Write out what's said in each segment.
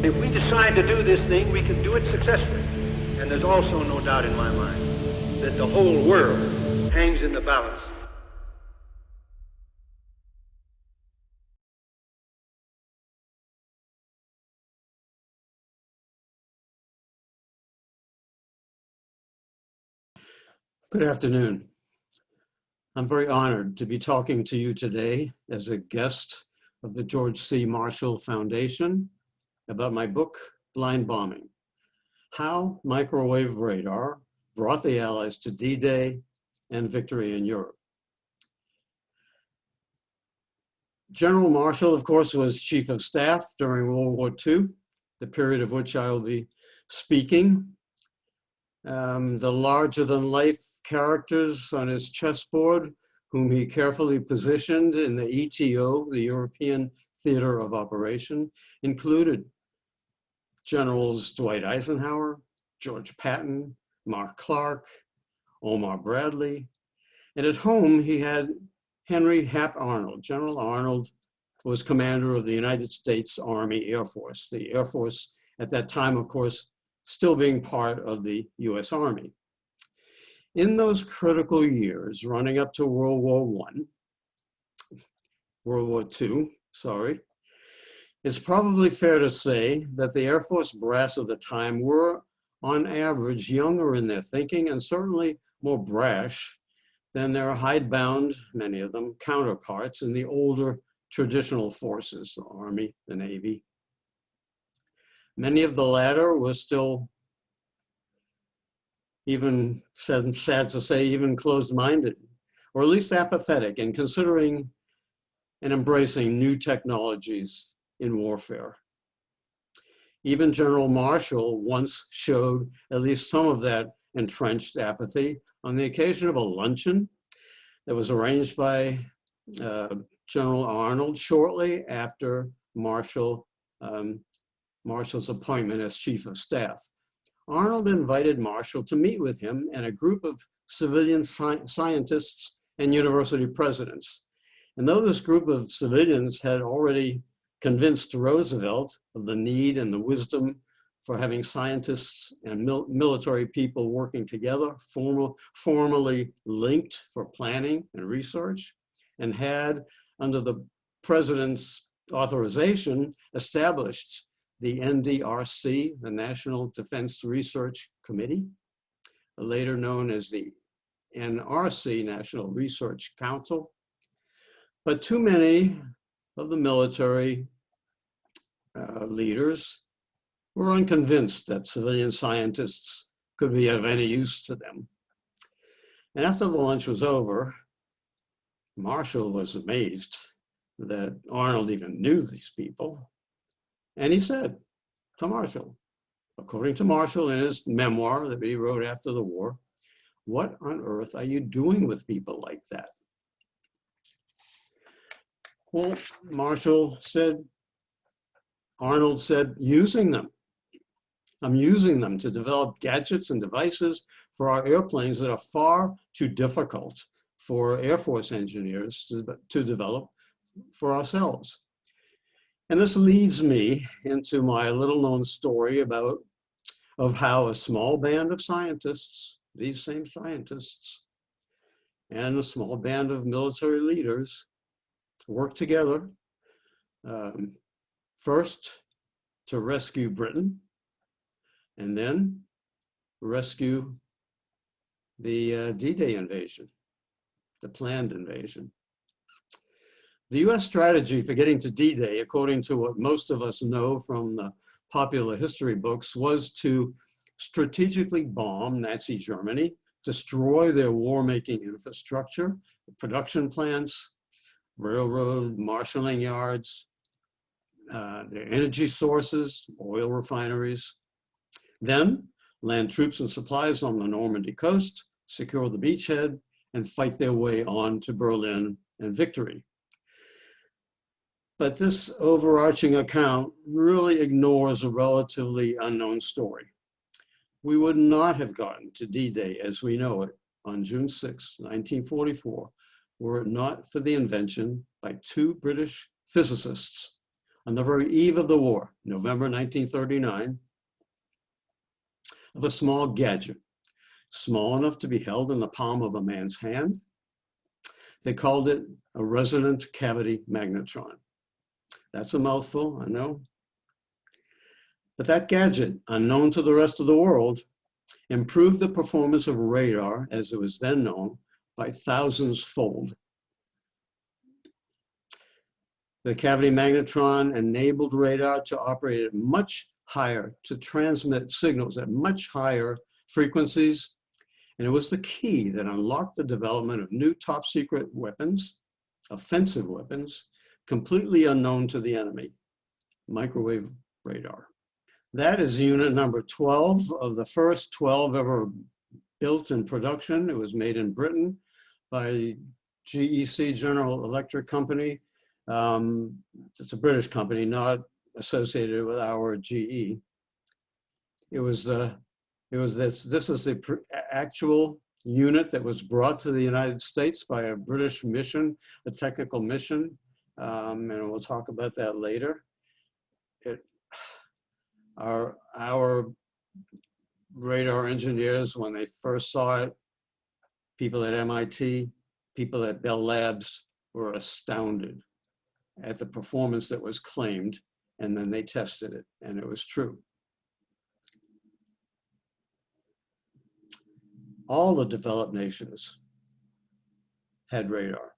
If we decide to do this thing, we can do it successfully. And there's also no doubt in my mind that the whole world hangs in the balance. Good afternoon. I'm very honored to be talking to you today as a guest of the George C. Marshall Foundation about my book, Blind Bombing: How Microwave Radar Brought the Allies to D-Day and Victory in Europe. General Marshall, of course, was Chief of Staff during World War II, the period of which I will be speaking. The larger-than-life characters on his chessboard, whom he carefully positioned in the ETO, the European Theater of Operation, included Generals Dwight Eisenhower, George Patton, Mark Clark, Omar Bradley, and at home he had Henry Hap Arnold. General Arnold was commander of the United States Army Air Force, the Air Force at that time, of course, still being part of the US Army. In those critical years running up to World War II, it's probably fair to say that the Air Force brass of the time were, on average, younger in their thinking and certainly more brash than their hidebound, many of them, counterparts in the older traditional forces, the Army, the Navy. Many of the latter were still, even sad to say, even closed-minded, or at least apathetic in considering and embracing new technologies in warfare. Even General Marshall once showed at least some of that entrenched apathy on the occasion of a luncheon that was arranged by General Arnold shortly after Marshall's appointment as Chief of Staff. Arnold invited Marshall to meet with him and a group of civilian scientists and university presidents. And though this group of civilians had already convinced Roosevelt of the need and the wisdom for having scientists and military people working together, formally linked for planning and research, and had, under the president's authorization, established the NDRC, the National Defense Research Committee, later known as the NRC, National Research Council. But too many of the military leaders were unconvinced that civilian scientists could be of any use to them. And after the lunch was over, Marshall was amazed that Arnold even knew these people. And he said to Marshall, according to Marshall in his memoir that he wrote after the war, "What on earth are you doing with people like that?" Well, Arnold said, using them. I'm using them to develop gadgets and devices for our airplanes that are far too difficult for Air Force engineers to develop for ourselves. And this leads me into my little-known story of how a small band of scientists, these same scientists, and a small band of military leaders worked together, first to rescue Britain, and then rescue the D-Day invasion, the planned invasion. The US strategy for getting to D-Day, according to what most of us know from the popular history books, was to strategically bomb Nazi Germany, destroy their war-making infrastructure, production plants, railroad, marshalling yards, their energy sources, oil refineries. Then land troops and supplies on the Normandy coast, secure the beachhead, and fight their way on to Berlin and victory. But this overarching account really ignores a relatively unknown story. We would not have gotten to D-Day as we know it on June 6, 1944, were it not for the invention by two British physicists on the very eve of the war, November 1939, of a small gadget, small enough to be held in the palm of a man's hand. They called it a resonant cavity magnetron. That's a mouthful, I know. But that gadget, unknown to the rest of the world, improved the performance of radar, as it was then known, by thousands-fold. The cavity magnetron enabled radar to operate at much higher, to transmit signals at much higher frequencies, and it was the key that unlocked the development of new top-secret weapons, offensive weapons, completely unknown to the enemy, microwave radar. That is unit number 12 of the first 12 ever built in production. It was made in Britain by GEC, General Electric Company. It's a British company, not associated with our GE. This is the actual unit that was brought to the United States by a British mission, a technical mission, and we'll talk about that later. Our radar engineers, when they first saw it, people at MIT, people at Bell Labs were astounded at the performance that was claimed, and then they tested it, and it was true. All the developed nations had radar.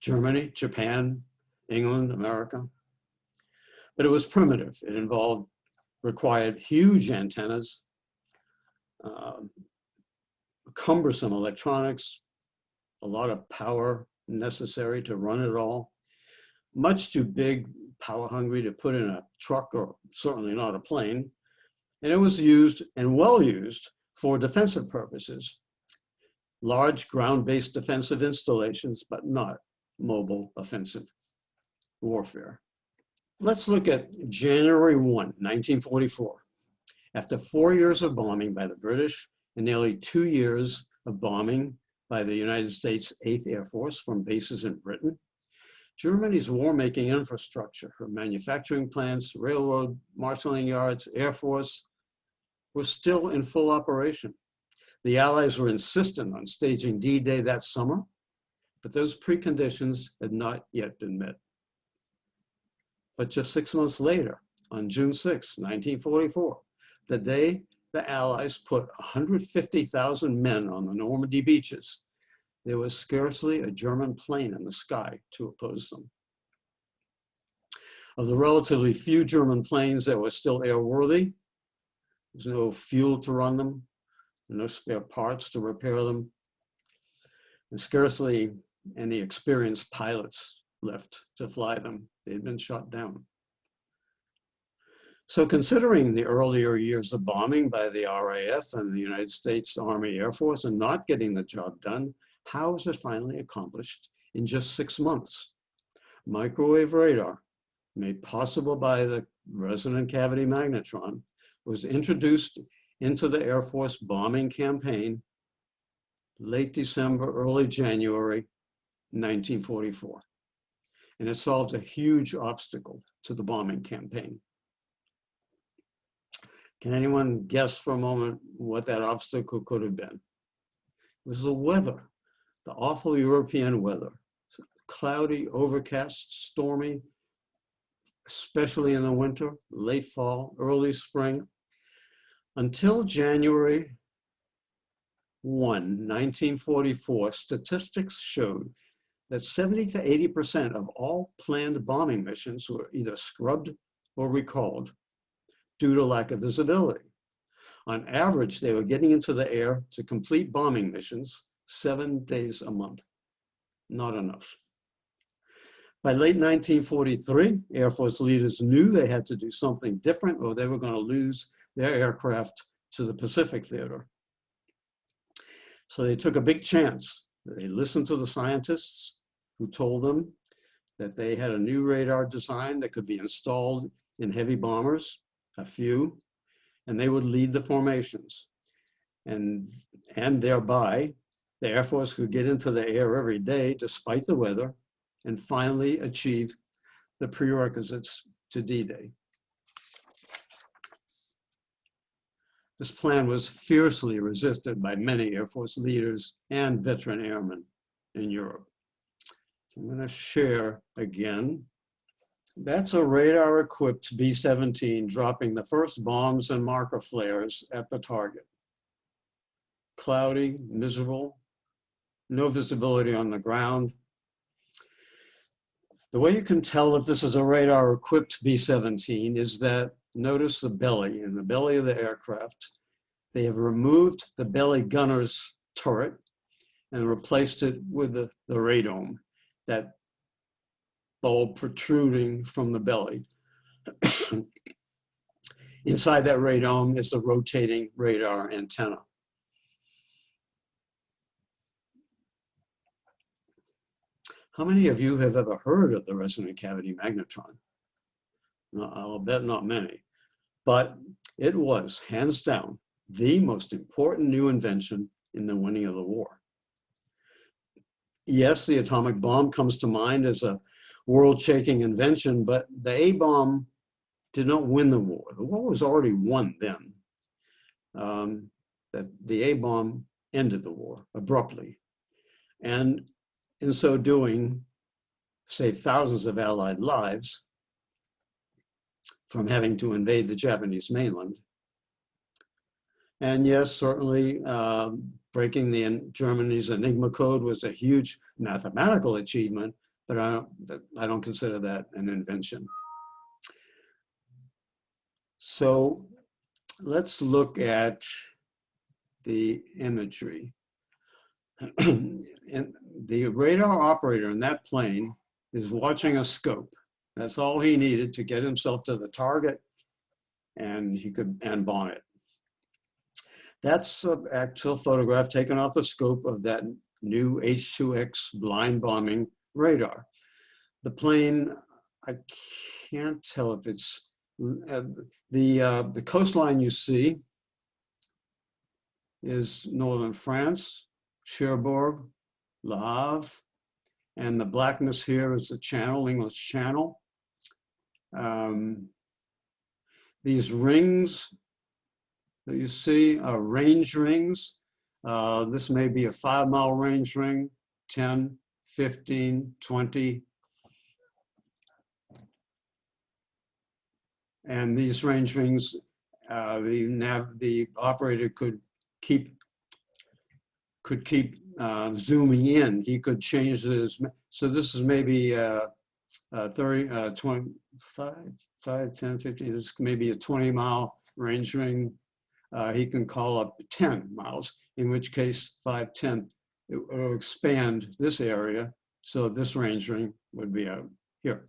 Germany, Japan, England, America. But it was primitive. It required huge antennas, cumbersome electronics, a lot of power necessary to run it all, much too big, power hungry to put in a truck or certainly not a plane. And it was used and well used for defensive purposes, large ground-based defensive installations, but not mobile offensive warfare. Let's look at January 1, 1944. After 4 years of bombing by the British and nearly 2 years of bombing by the United States 8th Air Force from bases in Britain, Germany's war-making infrastructure, her manufacturing plants, railroad, marshalling yards, Air Force, was still in full operation. The Allies were insistent on staging D-Day that summer, but those preconditions had not yet been met. But just 6 months later, on June 6, 1944, the day the Allies put 150,000 men on the Normandy beaches, there was scarcely a German plane in the sky to oppose them. Of the relatively few German planes that were still airworthy, there's no fuel to run them, no spare parts to repair them, and scarcely any experienced pilots left to fly them. They'd been shot down. So considering the earlier years of bombing by the RAF and the United States Army Air Force and not getting the job done, how was it finally accomplished in just 6 months? Microwave radar, made possible by the resonant cavity magnetron, was introduced into the Air Force bombing campaign late December, early January 1944. And it solved a huge obstacle to the bombing campaign. Can anyone guess for a moment what that obstacle could have been? It was the weather, the awful European weather. Cloudy, overcast, stormy, especially in the winter, late fall, early spring. Until January 1, 1944, statistics showed that 70 to 80% of all planned bombing missions were either scrubbed or recalled due to lack of visibility. On average, they were getting into the air to complete bombing missions 7 days a month. Not enough. By late 1943, Air Force leaders knew they had to do something different or they were going to lose their aircraft to the Pacific Theater. So they took a big chance. They listened to the scientists who told them that they had a new radar design that could be installed in heavy bombers, a few, and they would lead the formations. And thereby, the Air Force could get into the air every day despite the weather and finally achieve the prerequisites to D-Day. This plan was fiercely resisted by many Air Force leaders and veteran airmen in Europe. I'm going to share again. That's a radar-equipped B-17 dropping the first bombs and marker flares at the target. Cloudy, miserable, no visibility on the ground. The way you can tell if this is a radar-equipped B-17 is that, notice the belly, in the belly of the aircraft. They have removed the belly gunner's turret and replaced it with the radome, that bulb protruding from the belly. Inside that radome is a rotating radar antenna. How many of you have ever heard of the resonant cavity magnetron? No, I'll bet not many, but it was hands down the most important new invention in the winning of the war. Yes, the atomic bomb comes to mind as a world-shaking invention, but the A-bomb did not win the war. The war was already won then. That the A-bomb ended the war abruptly, and in so doing, saved thousands of Allied lives from having to invade the Japanese mainland. And yes, certainly breaking Germany's Enigma code was a huge mathematical achievement, but I don't consider that an invention. So let's look at the imagery. And the radar operator in that plane is watching a scope. That's all he needed to get himself to the target, and he could bomb it. That's an actual photograph taken off the scope of that new H-2X blind bombing radar. The plane, I can't tell if it's, the coastline you see is northern France, Cherbourg, Le Havre, and the blackness here is the channel, English Channel. These rings that you see are range rings. This may be a 5-mile range ring, 10, 15, 20. And these range rings, the operator could keep zooming in. He could change this. So this is maybe 30, 25, 5, 10, 15. This may be a 20-mile range ring. He can call up 10 miles, in which case 5, 10, it will expand this area. So this range ring would be out here.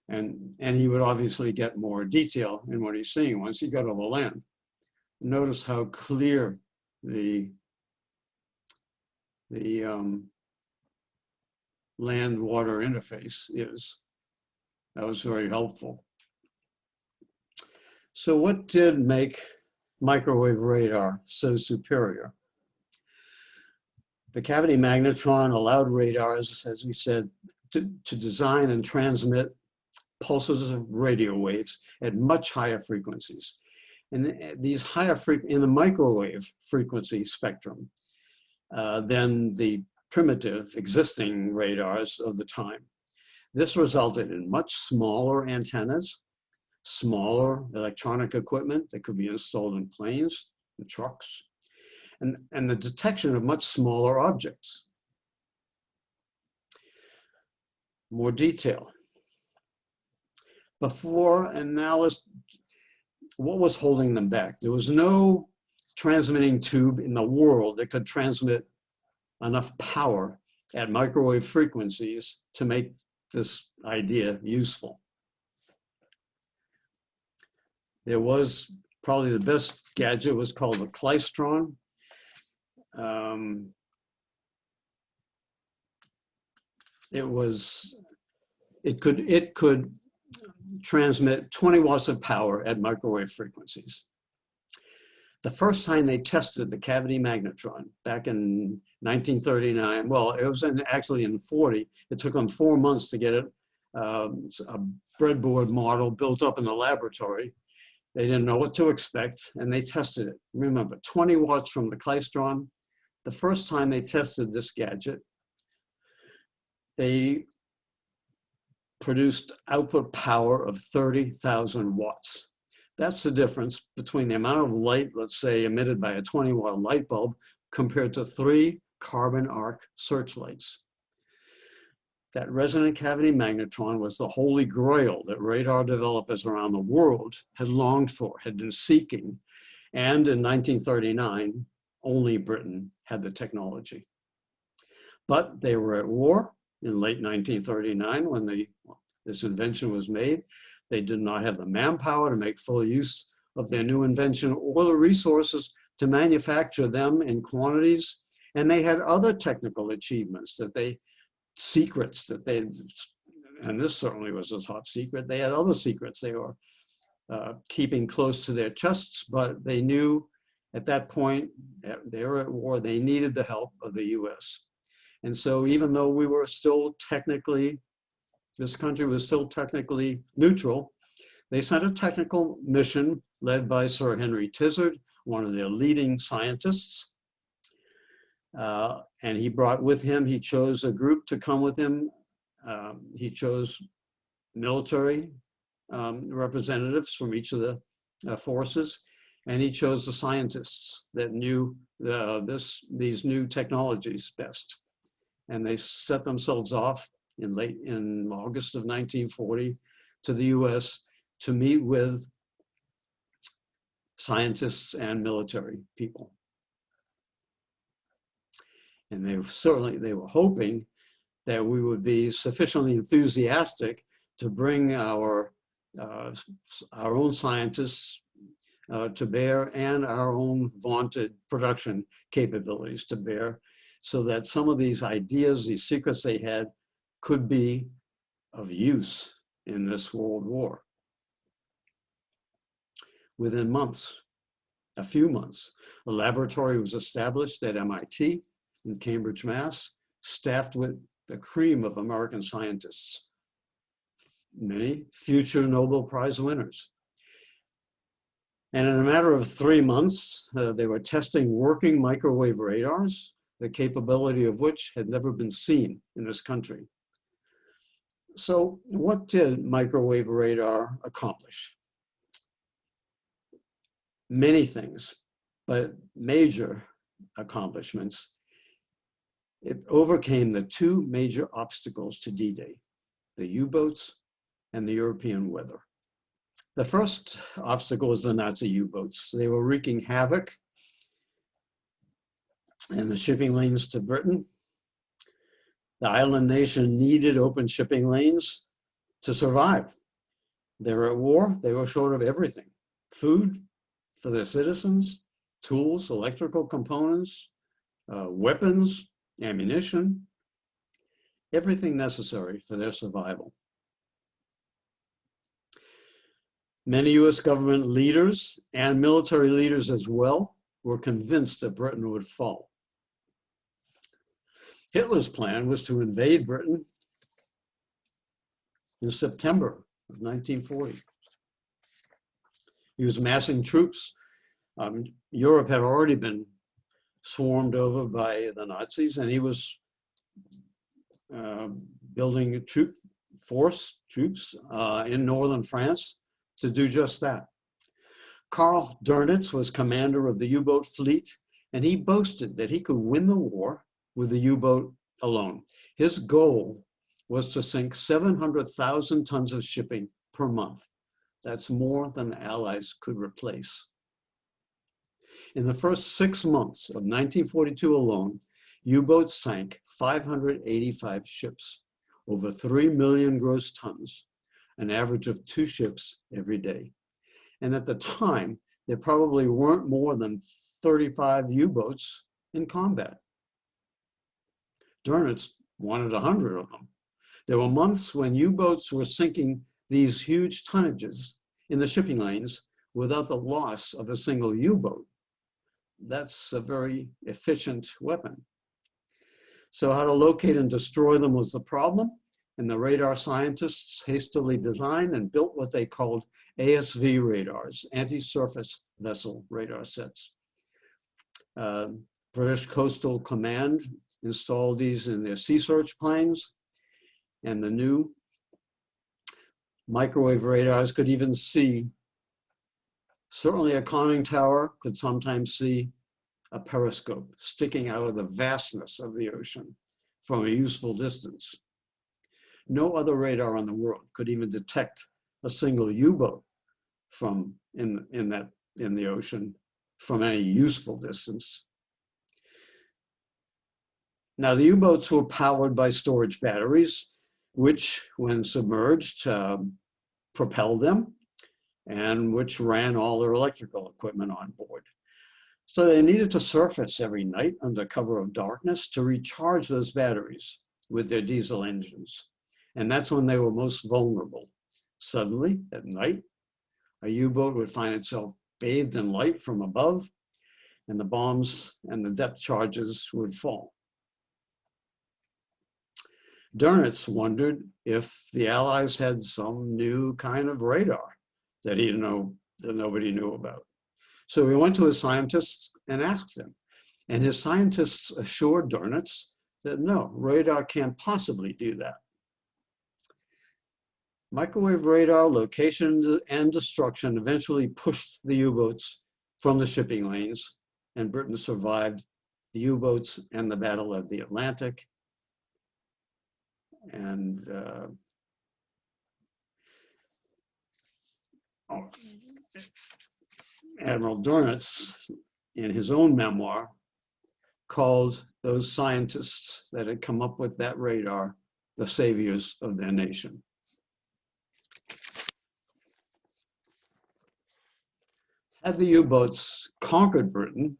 And he would obviously get more detail in what he's seeing once he got over land. Notice how clear the land-water interface is. That was very helpful. So what did make microwave radar so superior? The cavity magnetron allowed radars, as we said, to design and transmit pulses of radio waves at much higher frequencies. And these higher in the microwave frequency spectrum than the primitive existing radars of the time. This resulted in much smaller antennas, smaller electronic equipment that could be installed in planes and trucks, and the detection of much smaller objects. More detail. Before and now, what was holding them back? There was no transmitting tube in the world that could transmit enough power at microwave frequencies to make this idea useful. There was probably the best gadget was called the klystron. It could transmit 20 watts of power at microwave frequencies. The first time they tested the cavity magnetron back in 1939, well, it was actually in 40, it took them 4 months to get it a breadboard model built up in the laboratory. They didn't know what to expect, and they tested it. Remember, 20 watts from the klystron. The first time they tested this gadget, they produced output power of 30,000 watts. That's the difference between the amount of light, let's say, emitted by a 20-watt light bulb compared to 3 carbon arc searchlights. That resonant cavity magnetron was the holy grail that radar developers around the world had longed for, had been seeking. And in 1939, only Britain had the technology. But they were at war in late 1939 when this invention was made. They did not have the manpower to make full use of their new invention or the resources to manufacture them in quantities. And they had other technical achievements secrets that they, and this certainly was a top secret. They had other secrets they were keeping close to their chests, but they knew at that point, they were at war, they needed the help of the US. And so even though we were still technically, this country was still technically neutral, they sent a technical mission led by Sir Henry Tizard, one of their leading scientists. And he brought with him, he chose a group to come with him. He chose military representatives from each of the forces, and he chose the scientists that knew these new technologies best. And they set themselves off in August of 1940 to the US to meet with scientists and military people. And they were hoping that we would be sufficiently enthusiastic to bring our own scientists to bear and our own vaunted production capabilities to bear, so that some of these ideas, these secrets they had, could be of use in this World War. Within months, a few months, a laboratory was established at MIT in Cambridge, Mass, staffed with the cream of American scientists, many future Nobel Prize winners. And in a matter of 3 months, they were testing working microwave radars, the capability of which had never been seen in this country. So what did microwave radar accomplish? Many things, but major accomplishments. It overcame the 2 major obstacles to D-Day, the U-boats and the European weather. The first obstacle was the Nazi U-boats. They were wreaking havoc in the shipping lanes to Britain. The island nation needed open shipping lanes to survive. They were at war, they were short of everything. Food for their citizens, tools, electrical components, weapons, ammunition, everything necessary for their survival. Many US government leaders and military leaders as well were convinced that Britain would fall. Hitler's plan was to invade Britain in September of 1940. He was massing troops. Europe had already been swarmed over by the Nazis, and he was building troops in northern France to do just that. Karl Dönitz was commander of the U-boat fleet, and he boasted that he could win the war with the U-boat alone. His goal was to sink 700,000 tons of shipping per month. That's more than the Allies could replace. In the first 6 months of 1942 alone, U-boats sank 585 ships, over 3 million gross tons, an average of 2 ships every day. And at the time, there probably weren't more than 35 U-boats in combat. Dönitz wanted 100 of them. There were months when U-boats were sinking these huge tonnages in the shipping lanes without the loss of a single U-boat. That's a very efficient weapon. So how to locate and destroy them was the problem. and the radar scientists hastily designed and built what they called ASV radars, anti-surface vessel radar sets. British Coastal Command installed these in their sea search planes, and the new microwave radars could even see, certainly a conning tower could sometimes see a periscope sticking out of the vastness of the ocean from a useful distance. No other radar in the world could even detect a single U-boat from in the ocean from any useful distance. Now, the U-boats were powered by storage batteries, which, when submerged, propelled them, and which ran all their electrical equipment on board. So they needed to surface every night under cover of darkness to recharge those batteries with their diesel engines. And that's when they were most vulnerable. Suddenly, at night, a U-boat would find itself bathed in light from above, and the bombs and the depth charges would fall. Dönitz wondered if the Allies had some new kind of radar that he didn't know, that nobody knew about. So he went to his scientists and asked them. And his scientists assured Dönitz that no, radar can't possibly do that. Microwave radar location and destruction eventually pushed the U-boats from the shipping lanes, and Britain survived the U-boats and the Battle of the Atlantic. And Admiral Dönitz, in his own memoir, called those scientists that had come up with that radar the saviors of their nation. Had the U-boats conquered Britain,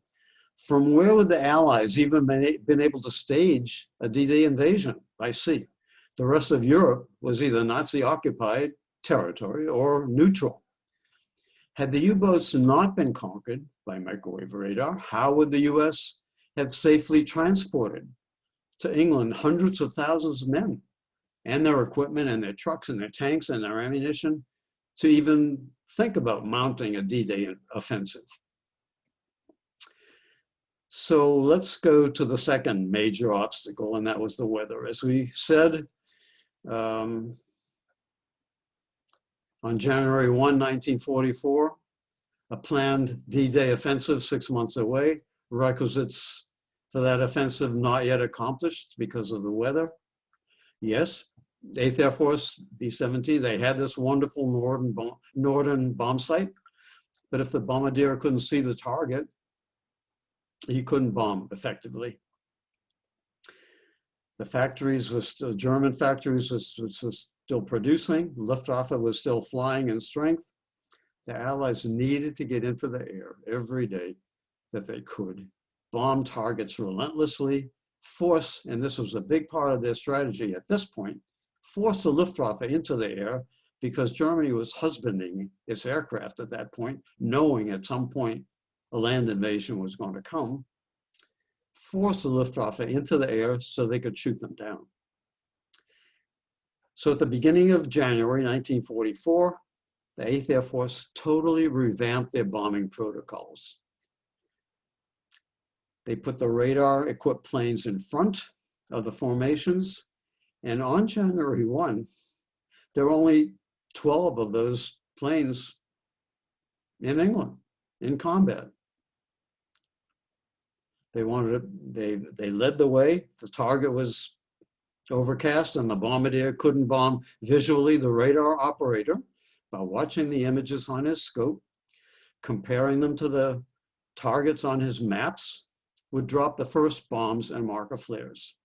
from where would the Allies even been able to stage a D-Day invasion by sea? The rest of Europe was either Nazi-occupied territory or neutral. Had the U-boats not been conquered by microwave radar, how would the US have safely transported to England hundreds of thousands of men and their equipment and their trucks and their tanks and their ammunition to even think about mounting a D-Day offensive? So let's go to the second major obstacle, and that was the weather. As we said, on January 1, 1944, a planned D-Day offensive 6 months away, requisites for that offensive not yet accomplished because of the weather. Yes, 8th Air Force, B-17, they had this wonderful northern bomb sight, but if the bombardier couldn't see the target, he couldn't bomb effectively. The factories were still, German factories were still producing, Luftwaffe was still flying in strength. The Allies needed to get into the air every day that they could, bomb targets relentlessly, force, and this was a big part of their strategy at this point, force the Luftwaffe into the air because Germany was husbanding its aircraft at that point, knowing at some point a land invasion was going to come, force the Luftwaffe into the air so they could shoot them down. So at the beginning of January 1944, the 8th Air Force totally revamped their bombing protocols. They put the radar-equipped planes in front of the formations, and on January 1, there were only 12 of those planes in England, in combat. They led the way. The target was overcast and the bombardier couldn't bomb visually. The radar operator, by watching the images on his scope, comparing them to the targets on his maps, would drop the first bombs and marker flares.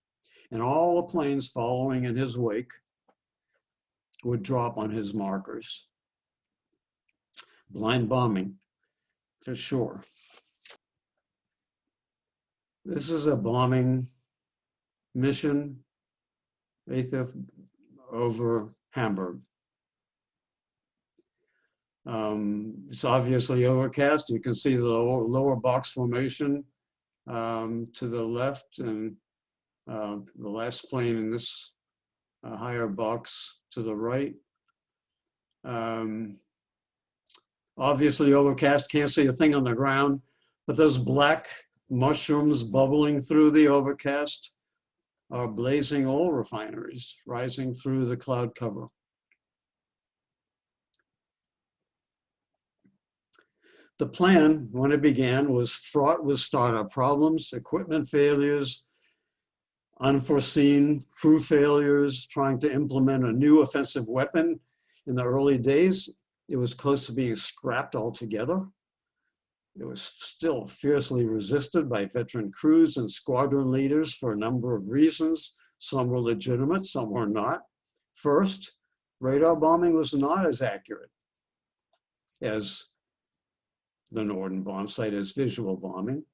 And all the planes following in his wake would drop on his markers. Blind bombing, for sure. This is a bombing mission, 8th over Hamburg. It's obviously overcast. You can see the lower box formation to the left, and the last plane in this a higher box to the right. Obviously overcast, can't see a thing on the ground, but those black mushrooms bubbling through the overcast are blazing oil refineries rising through the cloud cover. The plan, when it began, was fraught with startup problems, equipment failures, unforeseen crew failures, trying to implement a new offensive weapon. In the early days, it was close to being scrapped altogether. It was still fiercely resisted by veteran crews and squadron leaders for a number of reasons. Some were legitimate, some were not. First, radar bombing was not as accurate as the Norden bomb site, as visual bombing.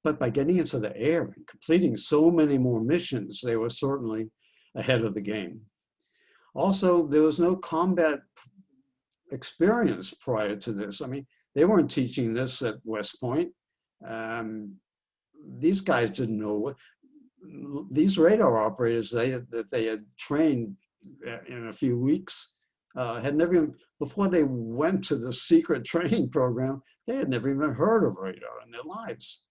But by getting into the air and completing so many more missions, they were certainly ahead of the game. Also, there was no combat experience prior to this. I mean, they weren't teaching this at West Point. These guys didn't know what, these radar operators that they had trained in a few weeks had never even, before they went to the secret training program, they had never even heard of radar in their lives.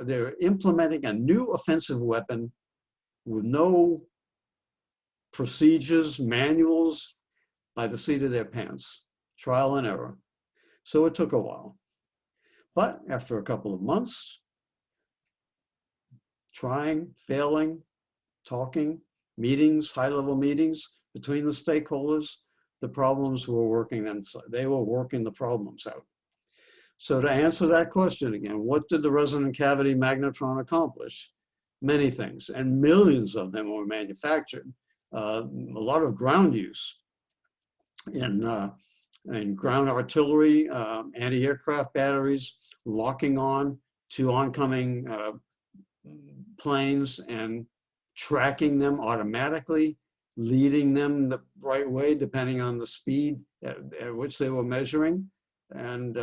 They're implementing a new offensive weapon with no procedures, manuals, by the seat of their pants, trial and error. So it took a while. But after a couple of months, trying, failing, talking, meetings, high-level meetings between the stakeholders, the problems were working, and they were working the problems out. So to answer that question again, what did the resonant cavity magnetron accomplish? Many things, and millions of them were manufactured. A lot of ground use in ground artillery, anti-aircraft batteries, locking on to oncoming planes and tracking them automatically, leading them the right way depending on the speed at which they were measuring. And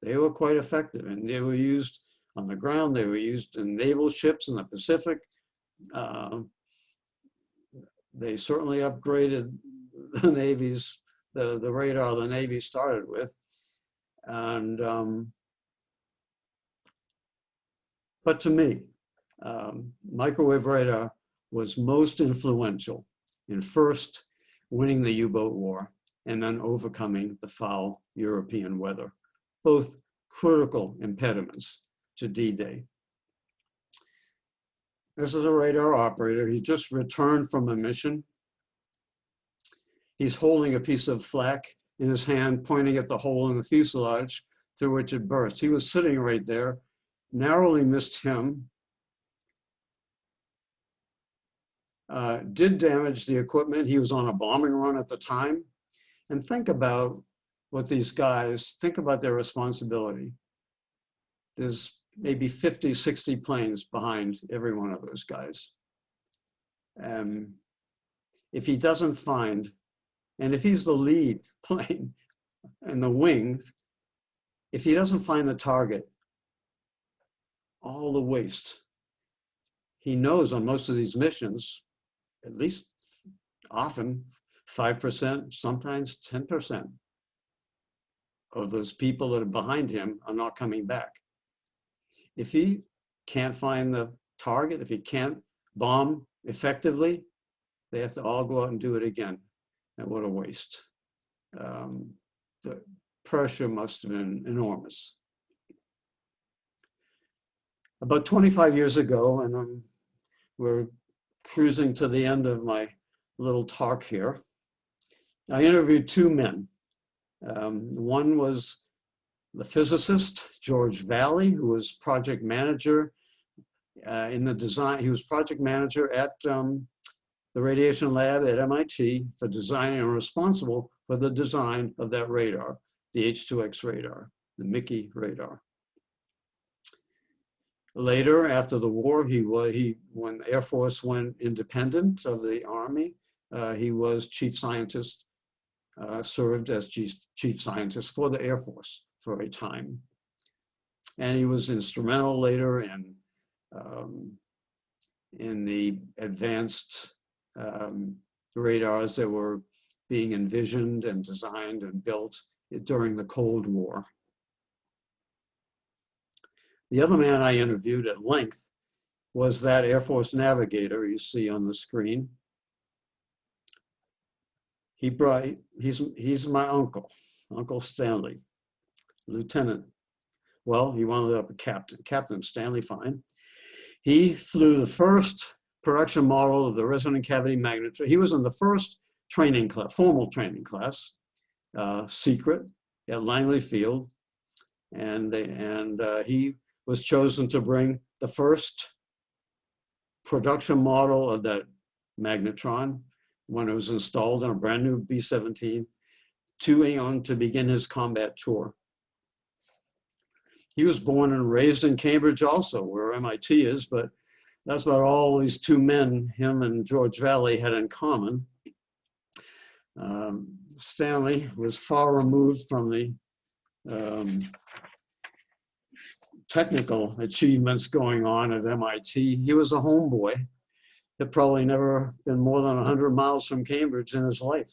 they were quite effective, and they were used on the ground. They were used in naval ships in the Pacific. They certainly upgraded the Navy's, the radar the Navy started with. And, but to me, microwave radar was most influential in first winning the U-boat war and then overcoming the foul European weather, both critical impediments to D-Day. This is a radar operator. He just returned from a mission. He's holding a piece of flak in his hand, pointing at the hole in the fuselage through which it burst. He was sitting right there, narrowly missed him, did damage the equipment. He was on a bombing run at the time. And think about what these guys, think about their responsibility. There's maybe 50, 60 planes behind every one of those guys. If he doesn't find, and if he's the lead plane and the wings, if he doesn't find the target, all the waste. He knows on most of these missions, at least often 5%, sometimes 10% of those people that are behind him are not coming back. If he can't find the target, if he can't bomb effectively, they have to all go out and do it again. And what a waste. The pressure must have been enormous. About 25 years ago, and we're cruising to the end of my little talk here, I interviewed two men. One was the physicist, George Valley, who was project manager in the design. He was project manager at the radiation lab at MIT for designing and responsible for the design of that radar, the H2X radar, the Mickey radar. Later, after the war, when the Air Force went independent of the Army, he was chief scientist, served as chief scientist for the Air Force for a time. And he was instrumental later in in the advanced radars that were being envisioned and designed and built during the Cold War. The other man I interviewed at length was that Air Force navigator you see on the screen. He's my uncle, Uncle Stanley, lieutenant. Well, he wound up a captain, Captain Stanley Fine. He flew the first production model of the resonant cavity magnetron. He was in the first training class, formal training class, secret at Langley Field, and he was chosen to bring the first production model of that magnetron when it was installed in a brand new B-17 to England to begin his combat tour. He was born and raised in Cambridge also, where MIT is, but that's what all these two men, him and George Valley, had in common. Stanley was far removed from the technical achievements going on at MIT. He was a homeboy. Had probably never been more than 100 miles from Cambridge in his life.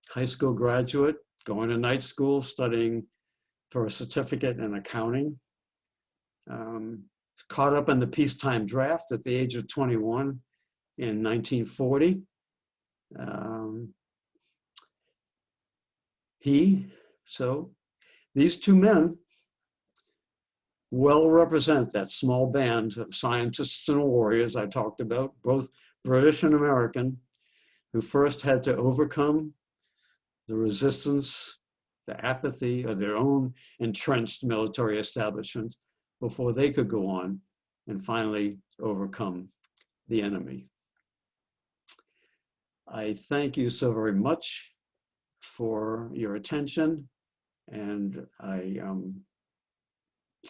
High school graduate, going to night school, studying for a certificate in accounting. Caught up in the peacetime draft at the age of 21 in 1940. These two men well represent that small band of scientists and warriors I talked about, both British and American, who first had to overcome the resistance, the apathy of their own entrenched military establishment before they could go on and finally overcome the enemy. I thank you so very much for your attention, and I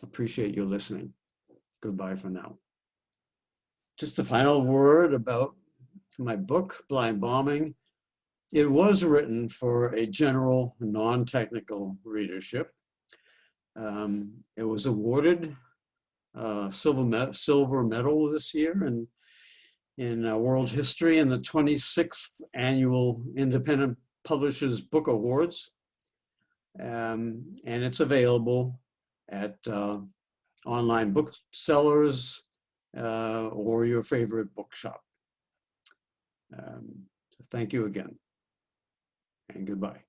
appreciate you listening. Goodbye for now. Just a final word about my book, Blind Bombing. It was written for a general, non-technical readership. It was awarded silver medal this year in world history in the 26th annual Independent Publishers Book Awards. And it's available at online booksellers or your favorite bookshop. Thank you again, and goodbye.